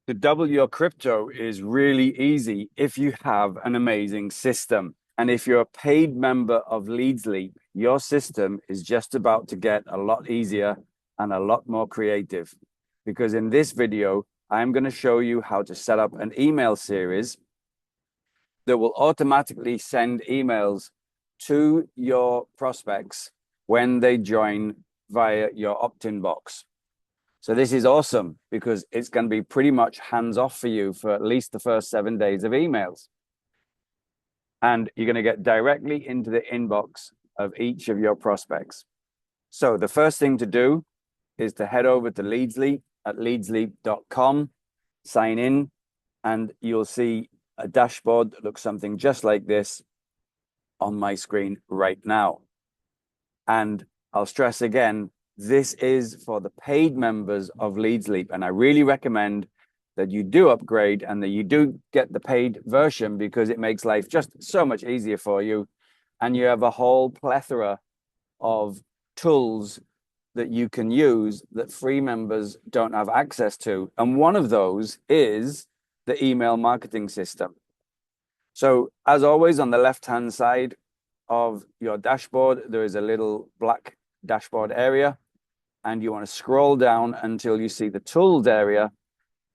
To double your crypto is really easy if you have an amazing system. And if you're a paid member of LeadsLeap, your system is just about to get a lot easier and a lot more creative. Because in this video, I'm going to show you how to set up an email series that will automatically send emails to your prospects when they join via your opt-in box. So this is awesome because it's going to be pretty much hands-off for you for at least the first 7 days of emails. And you're going to get directly into the inbox of each of your prospects. So the first thing to do is to head over to LeadsLeap at leadsleap.com, sign in, and you'll see a dashboard that looks something just like this on my screen right now. And I'll stress again, this is for the paid members of LeadsLeap, and I really recommend that you do upgrade and that you do get the paid version because it makes life just so much easier for you. And you have a whole plethora of tools that you can use that free members don't have access to. And one of those is the email marketing system. So as always, on the left-hand side of your dashboard, there is a little black dashboard area, and you want to scroll down until you see the tools area.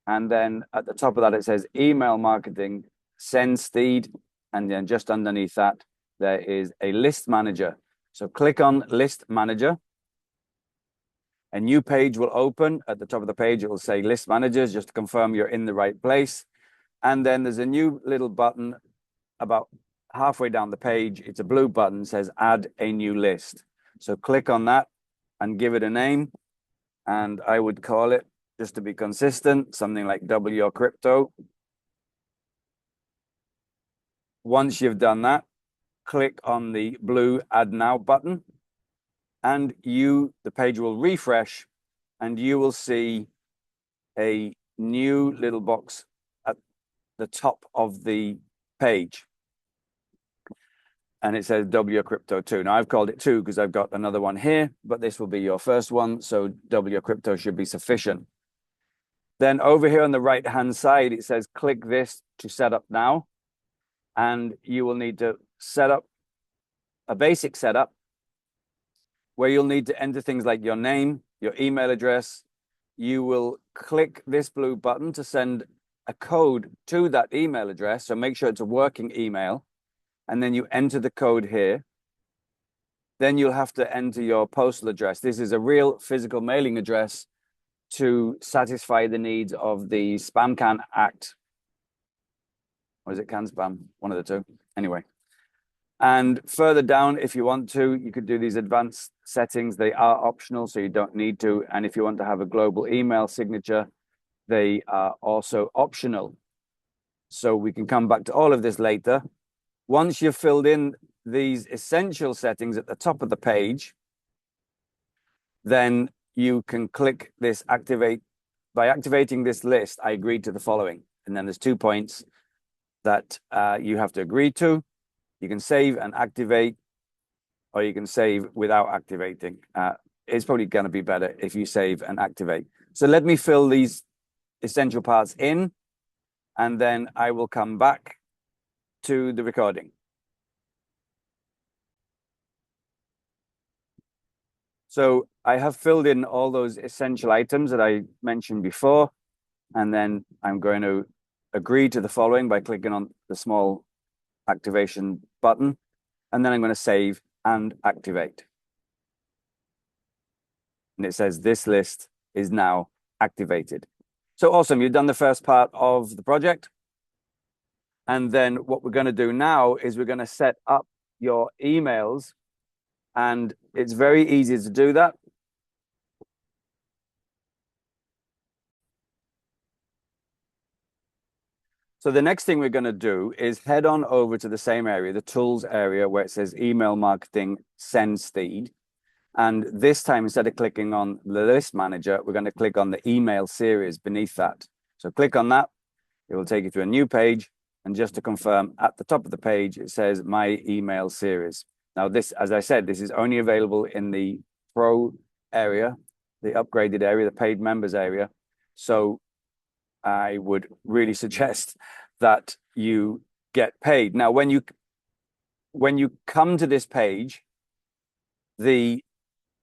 And then at the top of that, it says email marketing, send speed. And then just underneath that, there is a list manager. So click on list manager. A new page will open. At the top of the page, it will say list managers, just to confirm you're in the right place. And then there's a new little button about halfway down the page. It's a blue button, says add a new list. So click on that and give it a name. And I would call it, just to be consistent, something like double your crypto. Once you've done that, click on the blue add now button, and the page will refresh, and you will see a new little box at the top of the page. And it says double your crypto 2. Now I've called it 2 because I've got another one here, but this will be your first one. So double your crypto should be sufficient. Then over here on the right-hand side, it says click this to set up now. And you will need to set up a basic setup where you'll need to enter things like your name, your email address. You will click this blue button to send a code to that email address. So make sure it's a working email. And then you enter the code here. Then you'll have to enter your postal address. This is a real physical mailing address to satisfy the needs of the Spam Can Act. Or is it Can Spam? One of the two. Anyway. And further down, if you want to, you could do these advanced settings. They are optional, so you don't need to. And if you want to have a global email signature, they are also optional. So we can come back to all of this later. Once you've filled in these essential settings at the top of the page, then you can click this activate. By activating this list, I agreed to the following. And then there's 2 points that you have to agree to. You can save and activate, or you can save without activating. It's probably going to be better if you save and activate. So let me fill these essential parts in, and then I will come back to the recording. So I have filled in all those essential items that I mentioned before, and then I'm going to agree to the following by clicking on the small activation button, and then I'm going to save and activate. And it says this list is now activated. So awesome, you've done the first part of the project. And then what we're going to do now is we're going to set up your emails, and it's very easy to do that. So the next thing we're going to do is head on over to the same area, the tools area, where it says email marketing send speed. And this time, instead of clicking on the list manager, we're going to click on the email series beneath that. So click on that. It will take you to a new page. And just to confirm, at the top of the page, it says my email series. Now this, as I said, this is only available in the pro area, the upgraded area, the paid members area. So I would really suggest that you get paid. Now, when you come to this page, the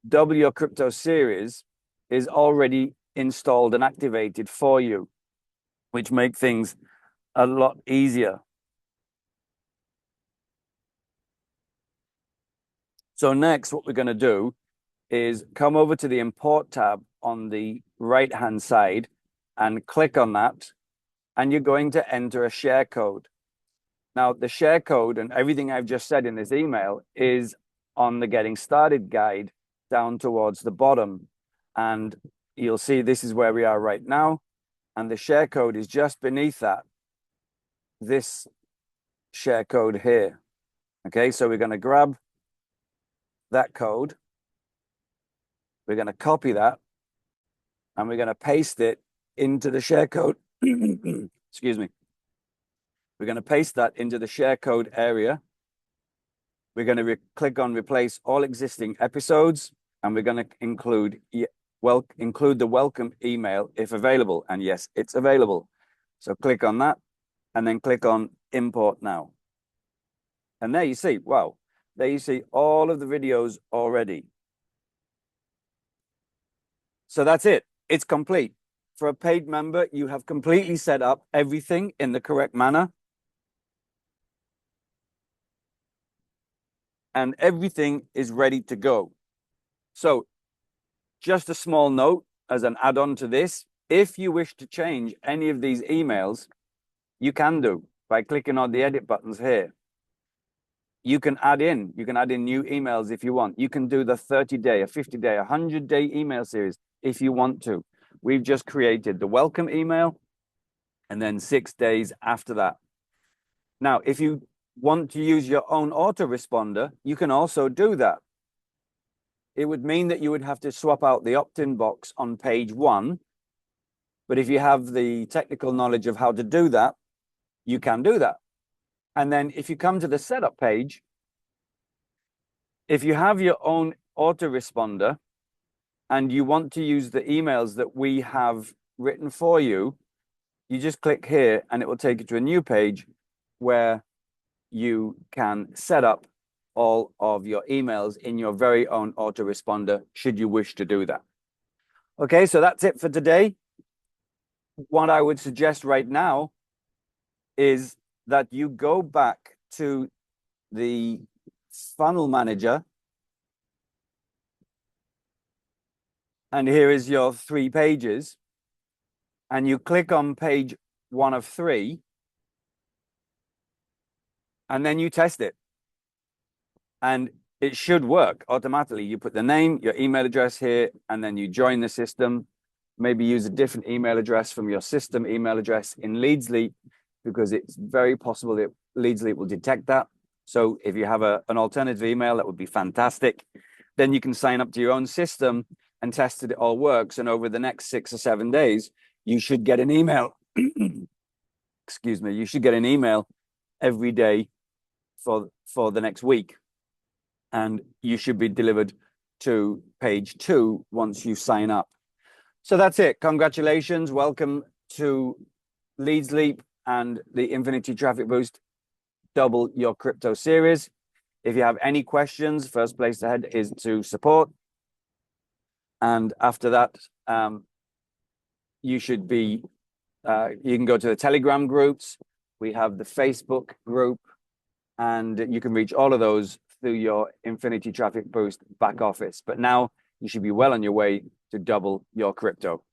Double Your Crypto series is already installed and activated for you, which make things a lot easier. So next, what we're going to do is come over to the Import tab on the right-hand side and click on that, and you're going to enter a share code. Now, the share code and everything I've just said in this email is on the Getting Started guide down towards the bottom. And you'll see this is where we are right now. And the share code is just beneath that, this share code here. Okay, so we're going to grab that code. We're going to copy that. And we're going to paste it into the share code. Excuse me. We're going to paste that into the share code area. We're going to click on replace all existing episodes, and we're going to include the welcome email if available. And yes, it's available. So click on that and then click on import now. And there you see, wow, there you see all of the videos already. So that's it. It's complete. For a paid member, you have completely set up everything in the correct manner. And everything is ready to go. So just a small note as an add-on to this, if you wish to change any of these emails, you can do by clicking on the edit buttons here. You can add in new emails if you want. You can do the 30-day, a 50-day, a 100-day email series if you want to. We've just created the welcome email and then 6 days after that. Now, if you want to use your own autoresponder, you can also do that. It would mean that you would have to swap out the opt-in box on page 1. But if you have the technical knowledge of how to do that, you can do that. And then if you come to the setup page, if you have your own autoresponder and you want to use the emails that we have written for you, you just click here and it will take you to a new page where you can set up all of your emails in your very own autoresponder, should you wish to do that. Okay, so that's it for today. What I would suggest right now is that you go back to the funnel manager, and here is your 3 pages, and you click on page 1 of 3, and then you test it. And it should work automatically. You put the name, your email address here, and then you join the system. Maybe use a different email address from your system email address in LeadsLeap, because it's very possible that LeadsLeap will detect that. So if you have an alternative email, that would be fantastic. Then you can sign up to your own system and test that it all works. And over the next 6 or 7 days, you should get an email. Excuse me. You should get an email every day for the next week. And you should be delivered to page 2 once you sign up. So that's it. Congratulations. Welcome to LeadsLeap and the Infinity Traffic Boost Double Your Crypto series. If you have any questions, first place to head is to support. And after that, you should be, you can go to the Telegram groups. We have the Facebook group, and you can reach all of those through your Infinity Traffic Boost back office. But now you should be well on your way to double your crypto.